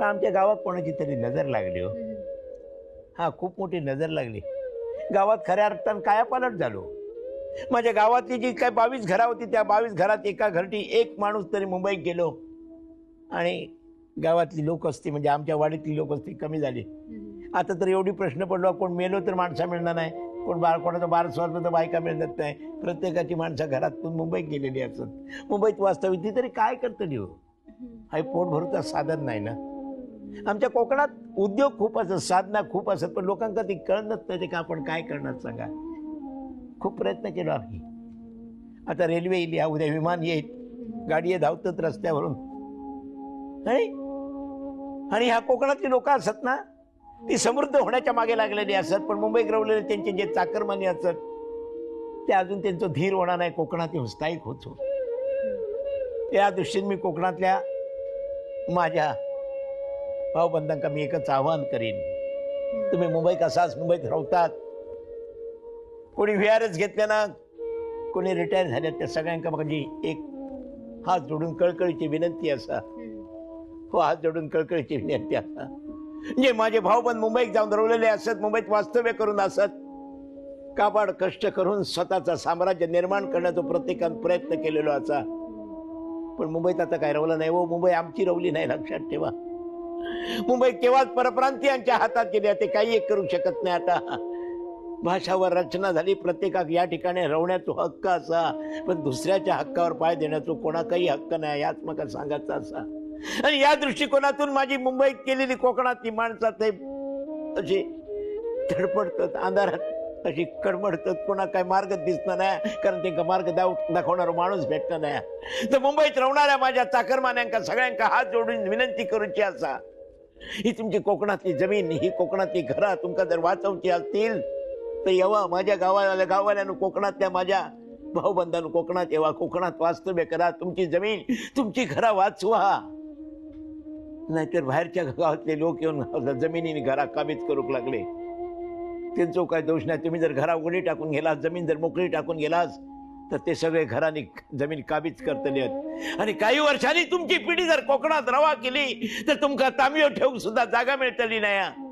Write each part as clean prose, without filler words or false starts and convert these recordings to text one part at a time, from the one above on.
पण आमच्या गावात कोणाची तरी नजर लागली हो. हा, खूप मोठी नजर लागली. गावात खऱ्या अर्थानं कायापालट झालो. माझ्या गावातली जी काय 22 घरा होती त्या 22 घरात एका घरटी एक माणूस तरी मुंबईत गेलो आणि गावातली लोकवस्ती म्हणजे आमच्या वाडीतली लोकवस्ती कमी झाली. आता तर एवढी प्रश्न पडलो, कोण मेलो तर माणसं मिळणार नाही, कोणाचा बार स्वारलं तर बायका मिळत नाही. प्रत्येकाची माणसं घरातून मुंबईत गेलेली असत. मुंबईत वास्तविक ती तरी काय करतली हो. हा पोट भरूचा साधन नाही ना. आमच्या कोकणात उद्योग खूप असत, साधना खूप असत, पण लोकांना ती कळत नाही का आपण काय करणार सांगा. खूप प्रयत्न केला आम्ही. आता रेल्वे येईल, या उद्या विमान येईल, गाडी धावतात रस्त्यावरून. आणि ह्या कोकणातली लोक असत ना, ती समृद्ध होण्याच्या मागे लागलेली असत, पण मुंबईत राहिलेले त्यांचे जे चाकरमानी असत ते अजून त्यांचं धीर होणार नाही, कोकणात स्थायिक होतो. या दृष्टीने मी कोकणातल्या माझ्या भावबंधांका मी एकच आवाहन करीन, तुम्ही मुंबईत असाच, मुंबईत राहतात, कोणी व्हीआरएस घेतल्या ना, कोणी रिटायर झाल्यात, त्या सगळ्यांका माझी एक हात जोडून कळकळीची विनंती असा. हो, हात जोडून कळकळीची विनंती असा. जे माझे भाऊबंद मुंबईत जाऊन रवलेले असत, मुंबईत वास्तव्य करून असत, काबाड कष्ट करून स्वतःचा साम्राज्य निर्माण करण्याचा प्रत्येकाने प्रयत्न केलेला असा, पण मुंबईत आता काय रवलं नाही हो. मुंबई आमची रवली नाही, लक्षात ठेवा. मुंबई केव्हाच परप्रांतीयांच्या हातात गेली, ते काही एक करू शकत नाही. आता भाषावर रचना झाली, प्रत्येकाक या ठिकाणी रवण्याचा हक्क असा, पण दुसऱ्याच्या हक्कावर पाय देण्याचा कोणाचाही हक्क नाही, याच मग सांगायचं असा. आणि या दृष्टिकोनातून माझी मुंबईत केलेली कोकणातली माणसात अशी धडपडतात, अंधारात अशी कडमडतात, कोणा काय मार्ग दिसणार नाही, कारण त्यांना मार्ग दाखवणारा माणूस भेटणार नाही. तर मुंबईत राहणाऱ्या माझ्या चाकरमान्यांका सगळ्यांका हात जोडून विनंती करूची असा, ही तुमची कोकणातली जमीन, ही कोकणातली घरा तुमका जर वाचवची असतील तर येवा. माझ्या गावाल्यानं कोकणातल्या माझ्या भाऊबंधांनो कोकणात येवा, कोकणात वास्तव्य करा, तुमची जमीन तुमची घरा वाचवा. नाहीतर बाहेरच्या गावातले लोक येऊन जमिनीने घरा काबीज करूक लागले, त्यांचा काय दोष नाही. तुम्ही जर घरा उघडी टाकून गेलास, जमीन जर मोकळी टाकून गेलास, तर ते सगळे घराने जमीन काबीज करतले. आणि काही वर्षांनी तुमची पिढी जर कोकणात रवा केली तर तुमका तांबियो ठेवून सुद्धा जागा मिळतली नाही.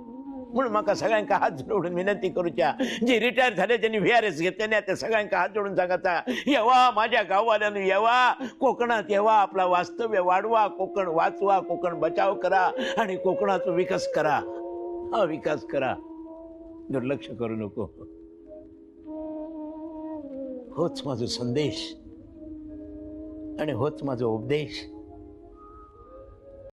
म्हणून मका सगळ्यांका हात जोडून विनंती करूच्या, जे रिटायर झाले त्यांनी व्हीआरएस घेतले नाही, त्या सगळ्यांका हात जोडून सांगायचा, येवा माझ्या गाववाल्यांनी, येवा कोकणात, येवा आपला वास्तव्य वाढवा, कोकण वाचवा, कोकण बचाव करा आणि कोकणाचा विकास करा. हा विकास करा, दुर्लक्ष करू नको. होच माझा संदेश आणि होच माझा उपदेश.